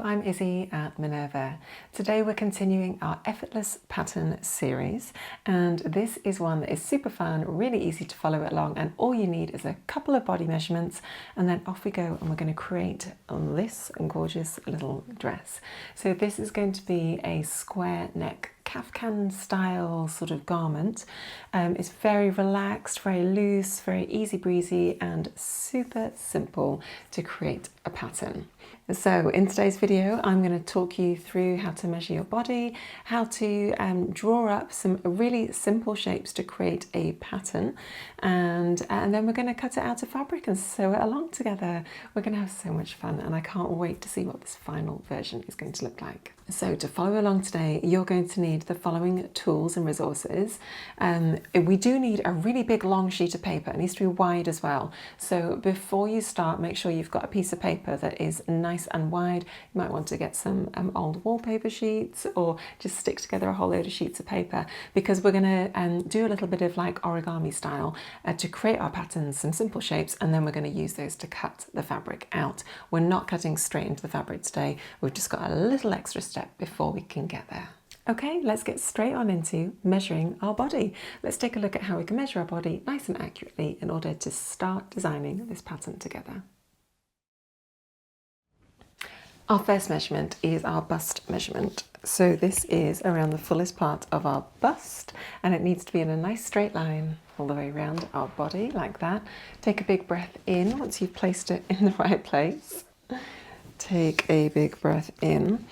I'm Izzy at Minerva. Today we're continuing our effortless pattern series, and this is one that is super fun, really easy to follow along, and all you need is a couple of body measurements and then off we go, and we're going to create this gorgeous little dress. So this is going to be a square neck Kaftan style sort of garment. It's very relaxed, very loose, very easy breezy, and super simple to create a pattern. So in today's video, I'm going to talk you through how to measure your body, how to draw up some really simple shapes to create a pattern, and then we're going to cut it out of fabric and sew it along together. We're going to have so much fun, and I can't wait to see what this final version is going to look like. So to follow along today, you're going to need the following tools and resources. We do need a really big long sheet of paper. It needs to be wide as well. So before you start, make sure you've got a piece of paper that is nice and wide. You might want to get some old wallpaper sheets, or just stick together a whole load of sheets of paper, because we're going to do a little bit of like origami style to create our patterns, some simple shapes, and then we're going to use those to cut the fabric out. We're not cutting straight into the fabric today. We've just got a little extra step before we can get there. Okay, let's get straight on into measuring our body. Let's take a look at how we can measure our body nice and accurately in order to start designing this pattern together. Our first measurement is our bust measurement. So this is around the fullest part of our bust, and it needs to be in a nice straight line all the way around our body like that. Take a big breath in once you've placed it in the right place. Take a big breath in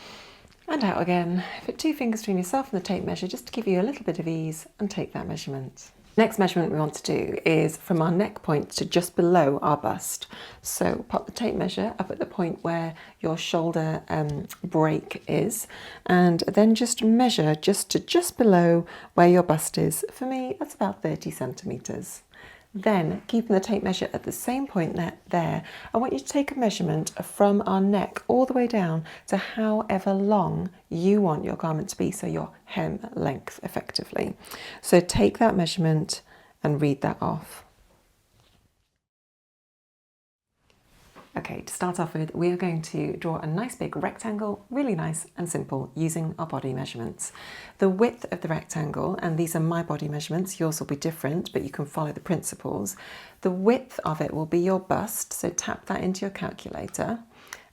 and out again. Put 2 fingers between yourself and the tape measure just to give you a little bit of ease, and take that measurement. Next measurement we want to do is from our neck point to just below our bust. So pop the tape measure up at the point where your shoulder break is, and then just measure just below where your bust is. For me, that's about 30 centimeters. Then, keeping the tape measure at the same point there, I want you to take a measurement from our neck all the way down to however long you want your garment to be, so your hem length effectively. So take that measurement and read that off. Okay, to start off with, we are going to draw a nice big rectangle, really nice and simple, using our body measurements. The width of the rectangle, and these are my body measurements, yours will be different, but you can follow the principles. The width of it will be your bust, so tap that into your calculator,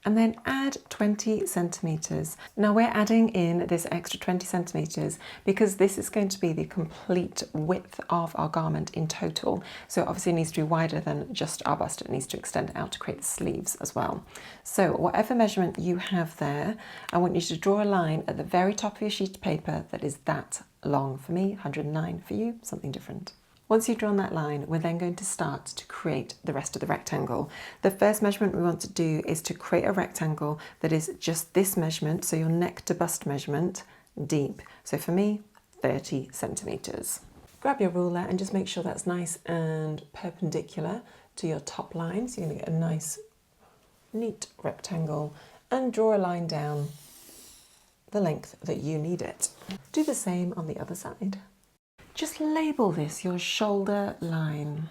and then add 20 centimeters. Now we're adding in this extra 20 centimeters because this is going to be the complete width of our garment in total. So obviously it needs to be wider than just our bust. It needs to extend out to create the sleeves as well. So whatever measurement you have there, I want you to draw a line at the very top of your sheet of paper that is that long. For me, 109. For you, something different. Once you've drawn that line, we're then going to start to create the rest of the rectangle. The first measurement we want to do is to create a rectangle that is just this measurement, so your neck to bust measurement, deep. So for me, 30 centimeters. Grab your ruler and just make sure that's nice and perpendicular to your top line. So you're going to get a nice, neat rectangle, and draw a line down the length that you need it. Do the same on the other side. Just label this your shoulder line.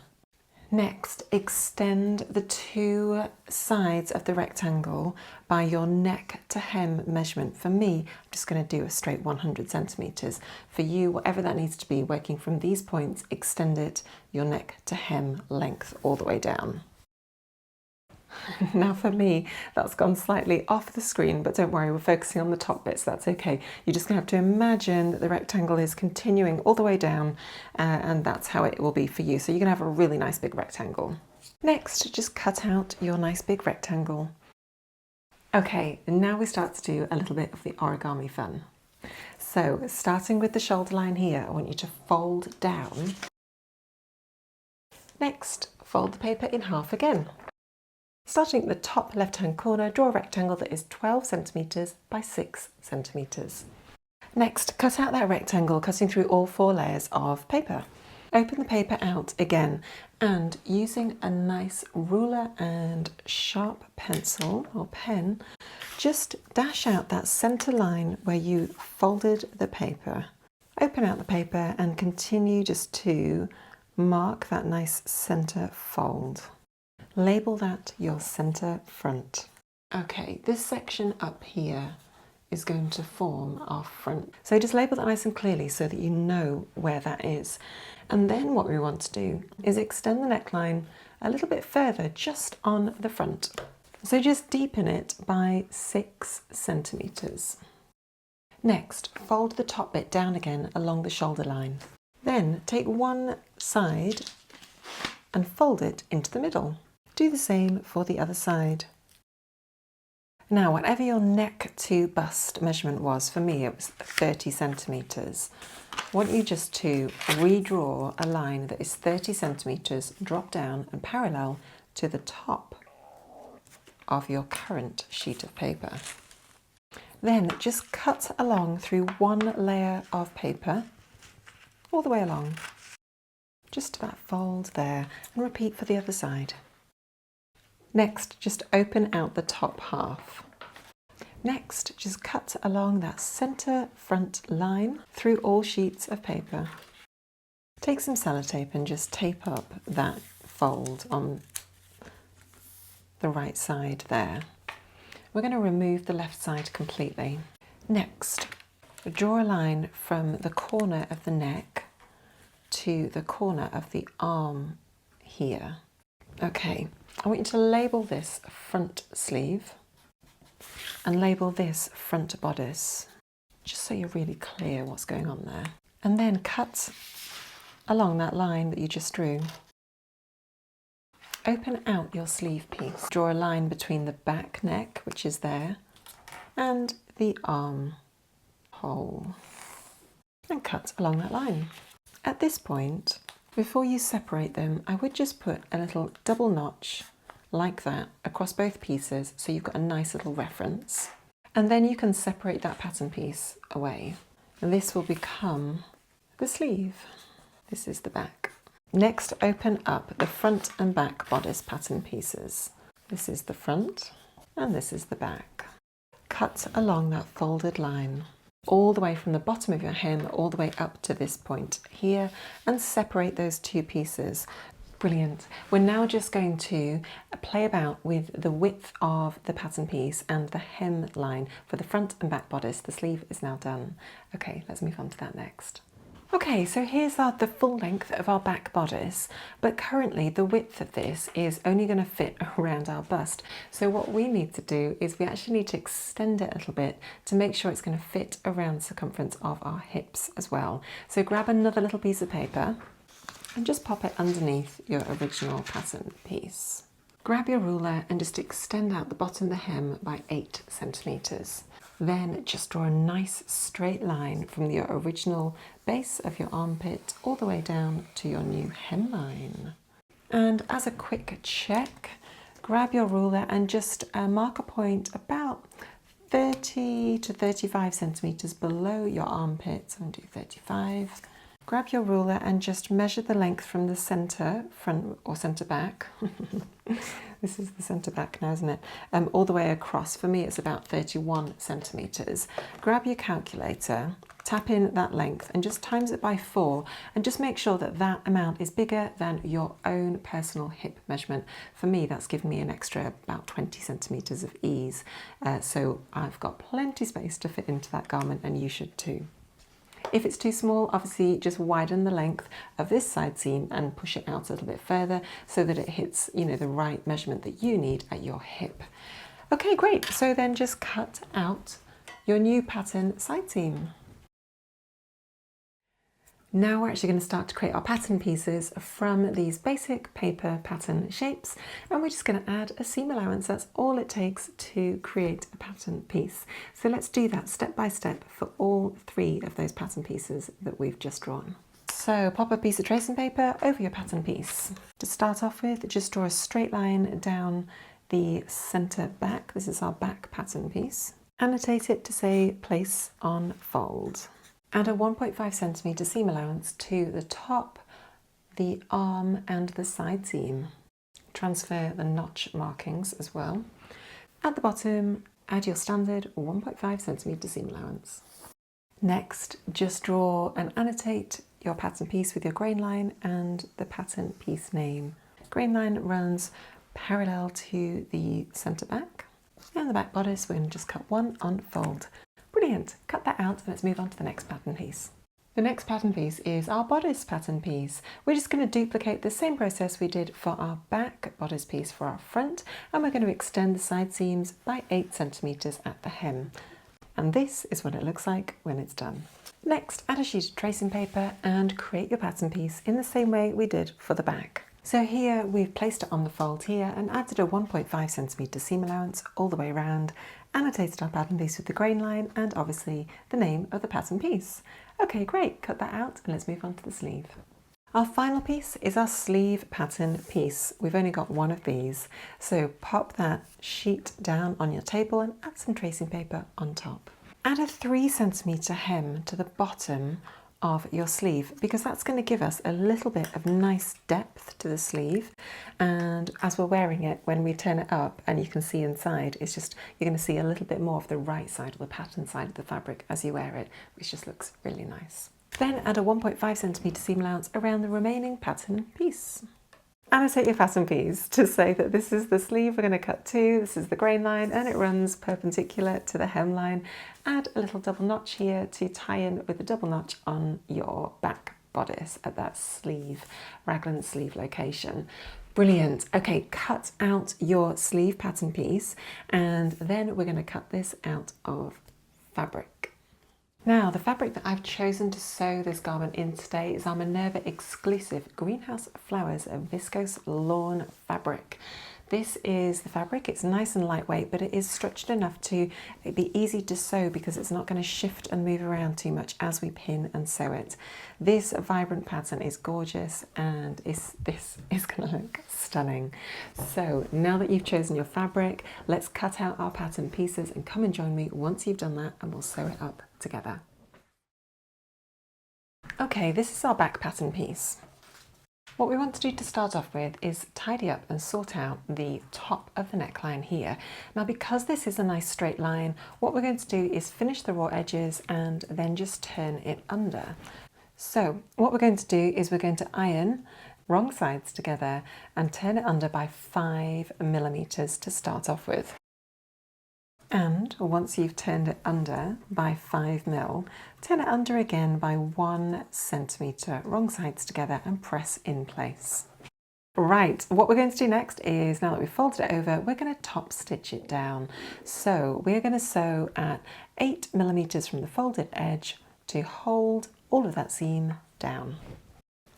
Next, extend the 2 sides of the rectangle by your neck to hem measurement. For me, I'm just going to do a straight 100 centimeters. For you, whatever that needs to be, working from these points, extend it your neck to hem length all the way down. Now for me, that's gone slightly off the screen, but don't worry, we're focusing on the top bits, so that's okay. You're just going to have to imagine that the rectangle is continuing all the way down, and that's how it will be for you. So you're going to have a really nice big rectangle. Next, just cut out your nice big rectangle. Okay, now we start to do a little bit of the origami fun. So starting with the shoulder line here, I want you to fold down. Next, fold the paper in half again. Starting at the top left-hand corner, draw a rectangle that is 12 centimeters by 6 centimeters. Next, cut out that rectangle, cutting through all 4 layers of paper. Open the paper out again, and using a nice ruler and sharp pencil or pen, just dash out that center line where you folded the paper. Open out the paper and continue just to mark that nice center fold. Label that your center front. Okay, this section up here is going to form our front. So just label that nice and clearly so that you know where that is. And then what we want to do is extend the neckline a little bit further just on the front. So just deepen it by 6 centimetres. Next, fold the top bit down again along the shoulder line. Then take one side and fold it into the middle. Do the same for the other side. Now, whatever your neck to bust measurement was, for me it was 30 centimetres. I want you just to redraw a line that is 30 centimetres, drop down and parallel to the top of your current sheet of paper. Then just cut along through one layer of paper, all the way along, just to that fold there, and repeat for the other side. Next, just open out the top half. Next, just cut along that centre front line through all sheets of paper. Take some sellotape and just tape up that fold on the right side there. We're going to remove the left side completely. Next, draw a line from the corner of the neck to the corner of the arm here. Okay, I want you to label this front sleeve and label this front bodice, just so you're really clear what's going on there. And then cut along that line that you just drew. Open out your sleeve piece. Draw a line between the back neck, which is there, and the arm hole, and cut along that line. At this point, before you separate them, I would just put a little double notch like that across both pieces so you've got a nice little reference. And then you can separate that pattern piece away. And this will become the sleeve. This is the back. Next, open up the front and back bodice pattern pieces. This is the front and this is the back. Cut along that folded line all the way from the bottom of your hem all the way up to this point here and separate those two pieces. Brilliant. We're now just going to play about with the width of the pattern piece and the hem line for the front and back bodice. The sleeve is now done. Okay, let's move on to that next. Okay, so here's the full length of our back bodice, but currently the width of this is only going to fit around our bust. So what we need to do is we actually need to extend it a little bit to make sure it's going to fit around the circumference of our hips as well. So grab another little piece of paper and just pop it underneath your original pattern piece. Grab your ruler and just extend out the bottom of the hem by 8 centimetres. Then just draw a nice straight line from your original base of your armpit all the way down to your new hemline. And as a quick check, grab your ruler and just mark a point about 30 to 35 centimetres below your armpit. So I'm going to do 35. Grab your ruler and just measure the length from the centre, front or centre back. This is the centre back now, isn't it? All the way across. For me, it's about 31 centimetres. Grab your calculator, tap in that length and just times it by 4 and just make sure that that amount is bigger than your own personal hip measurement. For me, that's given me an extra about 20 centimetres of ease. So I've got plenty of space to fit into that garment and you should too. If it's too small, obviously just widen the length of this side seam and push it out a little bit further so that it hits, you know, the right measurement that you need at your hip. Okay, great. So then just cut out your new pattern side seam. Now we're actually going to start to create our pattern pieces from these basic paper pattern shapes, and we're just going to add a seam allowance. That's all it takes to create a pattern piece. So let's do that step by step for all 3 of those pattern pieces that we've just drawn. So pop a piece of tracing paper over your pattern piece. To start off with, just draw a straight line down the centre back. This is our back pattern piece. Annotate it to say place on fold. Add a 1.5 centimetre seam allowance to the top, the arm and the side seam. Transfer the notch markings as well. At the bottom, add your standard 1.5 centimetre seam allowance. Next, just draw and annotate your pattern piece with your grain line and the pattern piece name. Grain line runs parallel to the centre back. And the back bodice, we're going to just cut one unfold. Brilliant, cut that out and let's move on to the next pattern piece. The next pattern piece is our bodice pattern piece. We're just going to duplicate the same process we did for our back bodice piece for our front, and we're going to extend the side seams by 8 centimeters at the hem. And this is what it looks like when it's done. Next, add a sheet of tracing paper and create your pattern piece in the same way we did for the back. So here we've placed it on the fold here and added a 1.5 centimeter seam allowance all the way around, annotated our pattern piece with the grain line and obviously the name of the pattern piece. Okay, great, cut that out and let's move on to the sleeve. Our final piece is our sleeve pattern piece. We've only got one of these, so pop that sheet down on your table and add some tracing paper on top. Add a 3 centimeter hem to the bottom of your sleeve because that's going to give us a little bit of nice depth to the sleeve, and as we're wearing it, when we turn it up and you can see inside, it's just you're going to see a little bit more of the right side or the pattern side of the fabric as you wear it, which just looks really nice. Then add a 1.5 centimeter seam allowance around the remaining pattern piece. Annotate your pattern piece to say that this is the sleeve we're going to cut to, this is the grain line, and it runs perpendicular to the hemline. Add a little double notch here to tie in with the double notch on your back bodice at that sleeve, raglan sleeve location. Brilliant. Okay, cut out your sleeve pattern piece and then we're going to cut this out of fabric. Now, the fabric that I've chosen to sew this garment in today is our Minerva exclusive Greenhouse Flowers viscose lawn fabric. This is the fabric, it's nice and lightweight, but it is stretched enough to be easy to sew because it's not going to shift and move around too much as we pin and sew it. This vibrant pattern is gorgeous and this is going to look stunning. So now that you've chosen your fabric, let's cut out our pattern pieces and come and join me once you've done that and we'll sew it up together. Okay, this is our back pattern piece. What we want to do to start off with is tidy up and sort out the top of the neckline here. Now, because this is a nice straight line, what we're going to do is finish the raw edges and then just turn it under. So what we're going to do is we're going to iron wrong sides together and turn it under by 5 millimeters to start off with. And once you've turned it under by 5 mil, turn it under again by 1 centimeter, wrong sides together, and press in place. Right, what we're going to do next is, now that we've folded it over, we're going to top stitch it down. So we're going to sew at 8 millimeters from the folded edge to hold all of that seam down.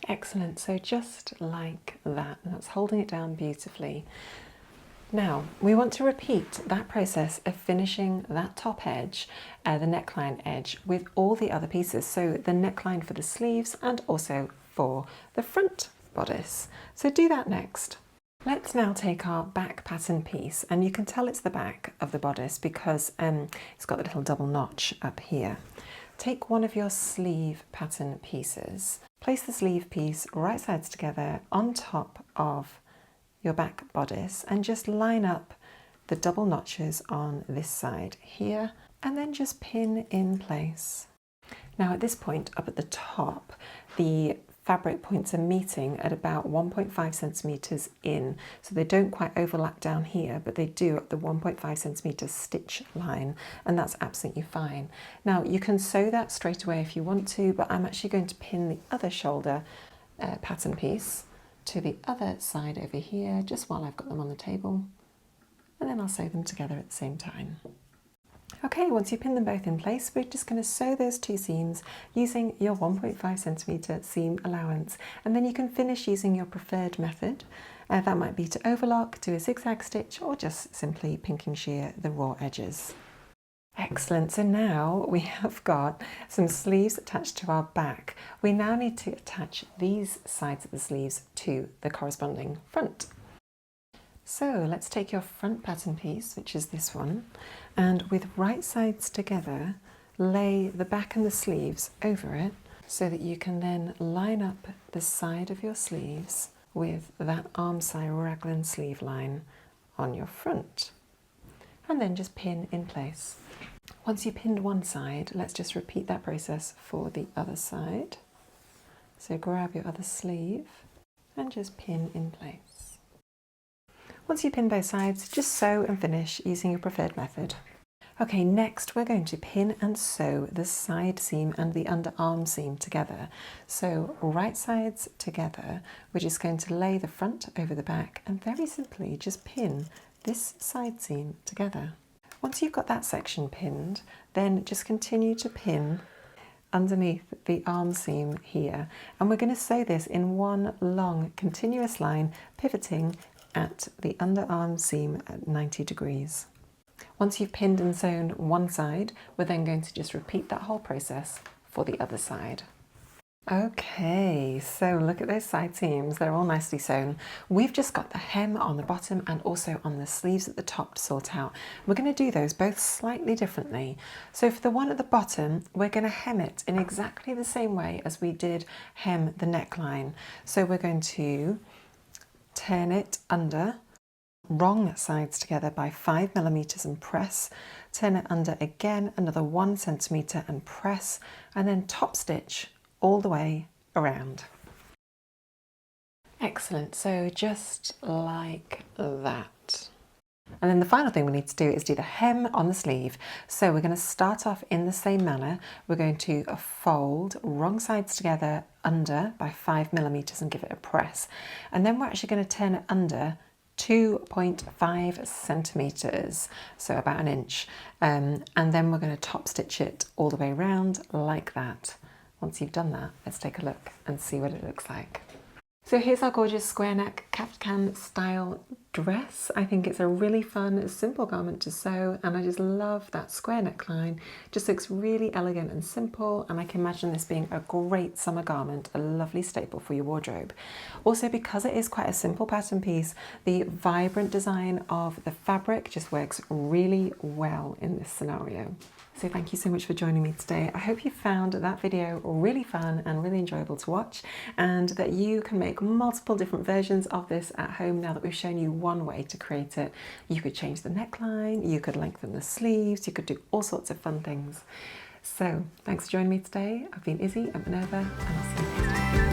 Excellent, so just like that, and that's holding it down beautifully. Now, we want to repeat that process of finishing that top edge, the neckline edge, with all the other pieces. So the neckline for the sleeves and also for the front bodice. So do that next. Let's now take our back pattern piece, and you can tell it's the back of the bodice because it's got the little double notch up here. Take one of your sleeve pattern pieces, place the sleeve piece right sides together on top of your back bodice and just line up the double notches on this side here and then just pin in place. Now at this point up at the top, the fabric points are meeting at about 1.5 centimeters in, so they don't quite overlap down here, but they do at the 1.5 centimeter stitch line, and that's absolutely fine. Now you can sew that straight away if you want to, but I'm actually going to pin the other shoulder pattern piece to the other side over here, just while I've got them on the table, and then I'll sew them together at the same time. Okay, once you pin them both in place, we're just going to sew those two seams using your 1.5 centimeter seam allowance, and then you can finish using your preferred method. That might be to overlock, do a zigzag stitch, or just simply pinking shear the raw edges. Excellent, so now we have got some sleeves attached to our back. We now need to attach these sides of the sleeves to the corresponding front. So let's take your front pattern piece, which is this one, and with right sides together, lay the back and the sleeves over it so that you can then line up the side of your sleeves with that arm side raglan sleeve line on your front, and then just pin in place. Once you pinned one side, let's just repeat that process for the other side. So grab your other sleeve and just pin in place. Once you pin both sides, just sew and finish using your preferred method. Okay, next we're going to pin and sew the side seam and the underarm seam together. So right sides together, we're just going to lay the front over the back and very simply just pin this side seam together. Once you've got that section pinned, then just continue to pin underneath the arm seam here. And we're going to sew this in one long continuous line, pivoting at the underarm seam at 90 degrees. Once you've pinned and sewn one side, we're then going to just repeat that whole process for the other side. Okay, so look at those side seams, they're all nicely sewn. We've just got the hem on the bottom and also on the sleeves at the top to sort out. We're going to do those both slightly differently. So for the one at the bottom, we're going to hem it in exactly the same way as we did hem the neckline. So we're going to turn it under, wrong sides together by 5 millimeters and press, turn it under again another 1 centimeter and press, and then top stitch all the way around. Excellent, so just like that. And then the final thing we need to do is do the hem on the sleeve. So we're going to start off in the same manner. We're going to fold wrong sides together under by 5 millimeters and give it a press. And then we're actually going to turn it under 2.5 centimeters, so about an inch. And then we're going to top stitch it all the way around like that. Once you've done that, let's take a look and see what it looks like. So here's our gorgeous square neck Kaftan style dress. I think it's a really fun, simple garment to sew, and I just love that square neckline. Just looks really elegant and simple, and I can imagine this being a great summer garment, a lovely staple for your wardrobe. Also, because it is quite a simple pattern piece, the vibrant design of the fabric just works really well in this scenario. So thank you so much for joining me today. I hope you found that video really fun and really enjoyable to watch, and that you can make multiple different versions of this at home now that we've shown you one way to create it. You could change the neckline, you could lengthen the sleeves, you could do all sorts of fun things. So thanks for joining me today. I've been Izzy at Minerva, and I'll see you next time.